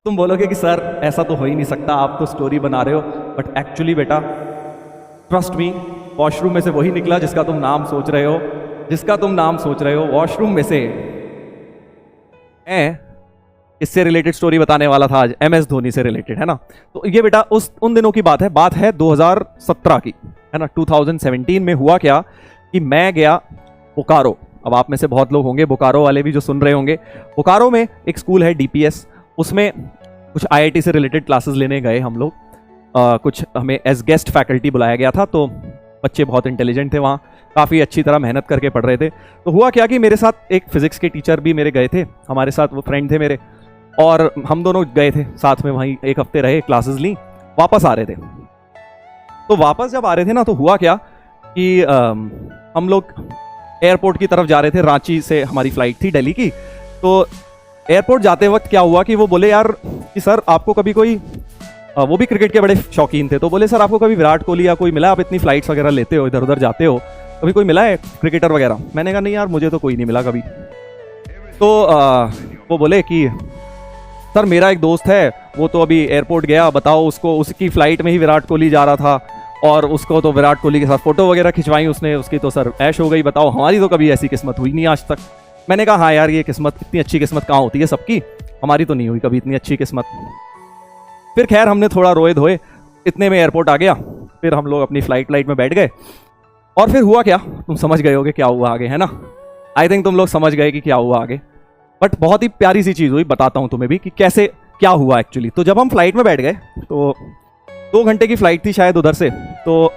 तुम बोलोगे कि सर ऐसा तो हो ही नहीं सकता, आप तो स्टोरी बना रहे हो, बट एक्चुअली बेटा ट्रस्ट मी, वॉशरूम में से वही निकला जिसका तुम नाम सोच रहे हो, जिसका तुम नाम सोच रहे हो। वॉशरूम में से इससे रिलेटेड स्टोरी बताने वाला था आज, MS धोनी से रिलेटेड, है ना। तो ये बेटा उन दिनों की बात है 2017 की, है ना। 2017 में हुआ क्या कि मैं गया बोकारो। अब आप में से बहुत लोग होंगे बोकारो वाले भी जो सुन रहे होंगे। बोकारो में एक स्कूल है DPS, उसमें कुछ IIT से रिलेटेड क्लासेस लेने गए हम लोग। कुछ हमें एज गेस्ट फैकल्टी बुलाया गया था, तो बच्चे बहुत इंटेलिजेंट थे वहाँ, काफ़ी अच्छी तरह मेहनत करके पढ़ रहे थे। तो हुआ क्या कि मेरे साथ एक फिजिक्स के टीचर भी मेरे गए थे, हमारे साथ वो फ्रेंड थे मेरे, और हम दोनों गए थे साथ में, वहीं एक हफ्ते रहे, क्लासेस ली, वापस आ रहे थे। तो वापस जब आ रहे थे ना, तो हुआ क्या कि हम लोग एयरपोर्ट की तरफ जा रहे थे। रांची से हमारी फ्लाइट थी दिल्ली की। तो एयरपोर्ट जाते वक्त क्या हुआ कि वो बोले यार कि सर आपको कभी कोई, वो भी क्रिकेट के बड़े शौकीन थे, तो बोले सर आपको कभी विराट कोहली या कोई मिला, आप इतनी फ्लाइट्स वगैरह लेते हो, इधर उधर जाते हो, कभी कोई मिला है क्रिकेटर वगैरह। मैंने कहा नहीं यार मुझे तो कोई नहीं मिला कभी। तो वो बोले कि सर मेरा एक दोस्त है, वो तो अभी एयरपोर्ट गया, बताओ उसको, उसकी फ्लाइट में ही विराट कोहली जा रहा था और उसको तो विराट कोहली के साथ फोटो वगैरह खिंचवाई उसने, उसकी तो सर ऐश हो गई, बताओ हमारी तो कभी ऐसी किस्मत हुई नहीं आज तक। मैंने कहा हाँ यार ये किस्मत, इतनी अच्छी किस्मत कहाँ होती है सबकी, हमारी तो नहीं हुई कभी इतनी अच्छी किस्मत। फिर खैर हमने थोड़ा रोए धोए, इतने में एयरपोर्ट आ गया, फिर हम लोग अपनी फ्लाइट में बैठ गए। और फिर हुआ क्या, तुम समझ गए होगे क्या हुआ आगे, है ना। आई थिंक तुम लोग समझ गए कि क्या हुआ आगे, बट बहुत ही प्यारी सी चीज़ हुई, बताता हूँ तुम्हें भी कि कैसे क्या हुआ एक्चुअली। तो जब हम फ्लाइट में बैठ गए, तो 2 घंटे की फ्लाइट थी शायद उधर से, तो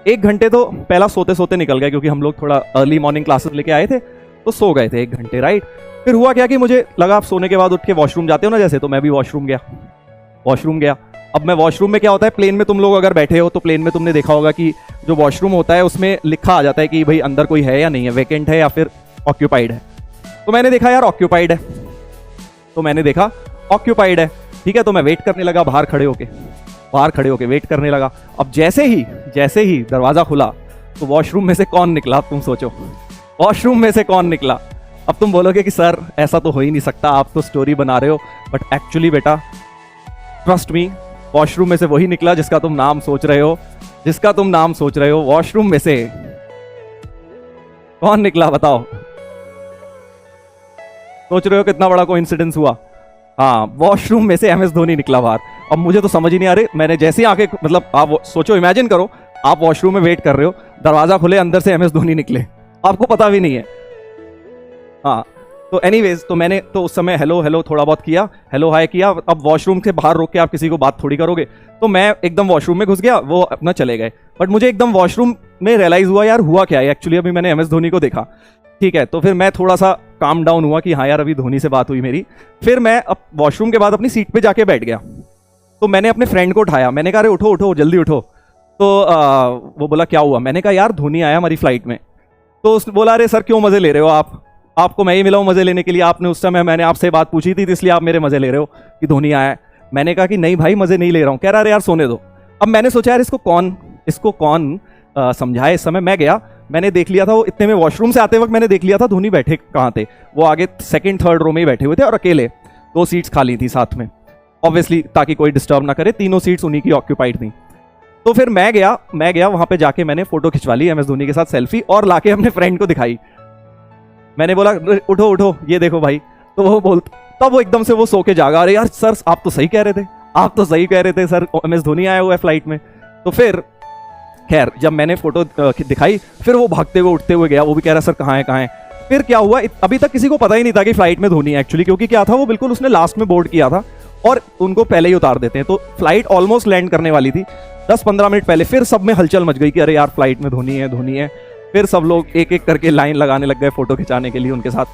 1 घंटे तो पहला सोते सोते निकल गए, क्योंकि हम लोग थोड़ा अर्ली मॉर्निंग क्लासेस लेके आए थे, तो सो गए थे 1 घंटे, राइट। फिर हुआ क्या कि मुझे लगा आप सोने के बाद उठ के वॉशरूम जाते हो ना जैसे, तो मैं भी वॉशरूम गया। अब मैं वॉशरूम में क्या होता है, प्लेन में तुम लोग अगर बैठे हो तो प्लेन में तुमने देखा होगा कि जो वॉशरूम होता है उसमें लिखा आ जाता है कि भाई अंदर कोई है या नहीं है, वैकेंट है या फिर ऑक्यूपाइड है। तो मैंने देखा यार ऑक्यूपाइड है, ठीक है। तो मैं वेट करने लगा, बाहर खड़े होके वेट करने लगा। अब जैसे ही दरवाजा खुला, तो वॉशरूम में से कौन निकला, अब तुम सोचो, वॉशरूम में से कौन निकला। अब तुम बोलोगे कि सर ऐसा तो हो ही नहीं सकता, आप तो स्टोरी बना रहे हो, बट एक्चुअली बेटा ट्रस्ट मी, वॉशरूम में से वही निकला जिसका तुम नाम सोच रहे हो। वॉशरूम में से कौन निकला बताओ, सोच रहे हो कितना बड़ा कोइंसिडेंस हुआ। हाँ, वॉशरूम में से MS धोनी निकला बाहर। अब मुझे तो समझ ही नहीं आ रही, मैंने जैसे ही आंखें, मतलब आप सोचो, इमेजिन करो आप वॉशरूम में वेट कर रहे हो, दरवाजा खुले, अंदर से MS धोनी निकले, आपको पता भी नहीं है। हाँ, तो एनीवेज, तो मैंने तो उस समय हेलो थोड़ा बहुत किया, हेलो हाय किया। अब वॉशरूम से बाहर रोक के आप किसी को बात थोड़ी करोगे, तो मैं एकदम वॉशरूम में घुस गया, वो अपना चले गए। बट मुझे एकदम वॉशरूम में रियलाइज हुआ यार हुआ क्या है एक्चुअली, अभी मैंने MS धोनी को देखा, ठीक है। तो फिर मैं थोड़ा सा काम डाउन हुआ कि हाँ यार अभी धोनी से बात हुई मेरी। फिर मैं अब वॉशरूम के बाद अपनी सीट पे जाके बैठ गया। तो मैंने अपने फ्रेंड को उठाया, मैंने कहा अरे उठो जल्दी उठो। तो वो बोला क्या हुआ, मैंने कहा यार धोनी आया हमारी फ्लाइट में। तो उसने बोला अरे सर क्यों मजे ले रहे हो आपको मैं ही मिला हूँ मजे लेने के लिए, आपने उस समय मैंने आपसे बात पूछी थी, इसलिए आप मेरे मजे ले रहे हो कि धोनी आया है। मैंने कहा कि नहीं भाई मजे नहीं ले रहा हूँ। कह रहा अरे यार सोने दो। अब मैंने सोचा यार इसको कौन समझाए। इस समय मैं गया, मैंने देख लिया था, वो इतने में वॉशरूम से आते वक्त मैंने देख लिया था धोनी बैठे कहाँ थे, वो आगे 2nd 3rd रो में ही बैठे हुए थे, और अकेले 2 सीट्स खाली थी साथ में, ऑब्वियसली ताकि कोई डिस्टर्ब ना करे, 3 सीट्स उन्हीं की ऑक्यूपाइड थी। तो फिर मैं गया वहां पे, जाके मैंने फोटो खिंचवा ली MS धोनी के साथ सेल्फी, और लाके अपने फ्रेंड को दिखाई। मैंने बोला उठो ये देखो भाई। तो वो तब वो एकदम से वो सो के जागा, अरे यार सर आप तो सही कह रहे थे सर, MS धोनी आया हुआ है फ्लाइट में। तो फिर खैर जब मैंने फोटो दिखाई, फिर वो भागते हुए उठते हुए गया, वो भी कह रहा सर कहाँ है। फिर क्या हुआ, अभी तक किसी को पता ही नहीं था कि फ्लाइट में धोनी है एक्चुअली, क्योंकि क्या था वो बिल्कुल उसने लास्ट में बोर्ड किया था और उनको पहले ही उतार देते हैं। तो फ्लाइट ऑलमोस्ट लैंड करने वाली थी, 10-15 मिनट पहले फिर सब में हलचल मच गई कि अरे यार फ्लाइट में धोनी है। फिर सब लोग एक एक करके लाइन लगाने लग गए फोटो खिंचाने के लिए उनके साथ।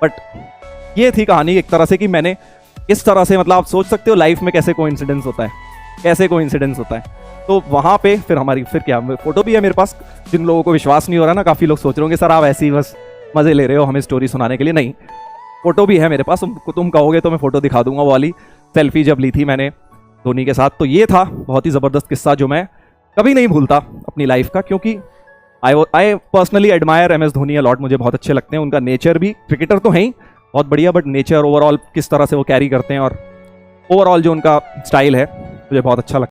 बट ये थी कहानी एक तरह से कि मैंने इस तरह से, मतलब आप सोच सकते हो लाइफ में कैसे कोइंसिडेंस होता है। तो वहाँ पे फिर क्या फोटो भी है मेरे पास। जिन लोगों को विश्वास नहीं हो रहा ना, काफ़ी लोग सोच रहे होंगे सर आप ऐसे ही बस मज़े ले रहे हो हमें स्टोरी सुनाने के लिए, नहीं, फोटो भी है मेरे पास। तुम कहोगे तो मैं फोटो दिखा दूंगा, वो वाली सेल्फी जब ली थी मैंने धोनी के साथ। तो ये था बहुत ही ज़बरदस्त किस्सा जो मैं कभी नहीं भूलता अपनी लाइफ का, क्योंकि I personally admire MS Dhoni a lot. मुझे बहुत अच्छे लगते हैं, उनका नेचर भी, क्रिकेटर तो है ही बहुत बढ़िया, बट नेचर ओवरऑल किस तरह से वो कैरी करते हैं और ओवरऑल जो उनका स्टाइल है मुझे बहुत अच्छा लगता है।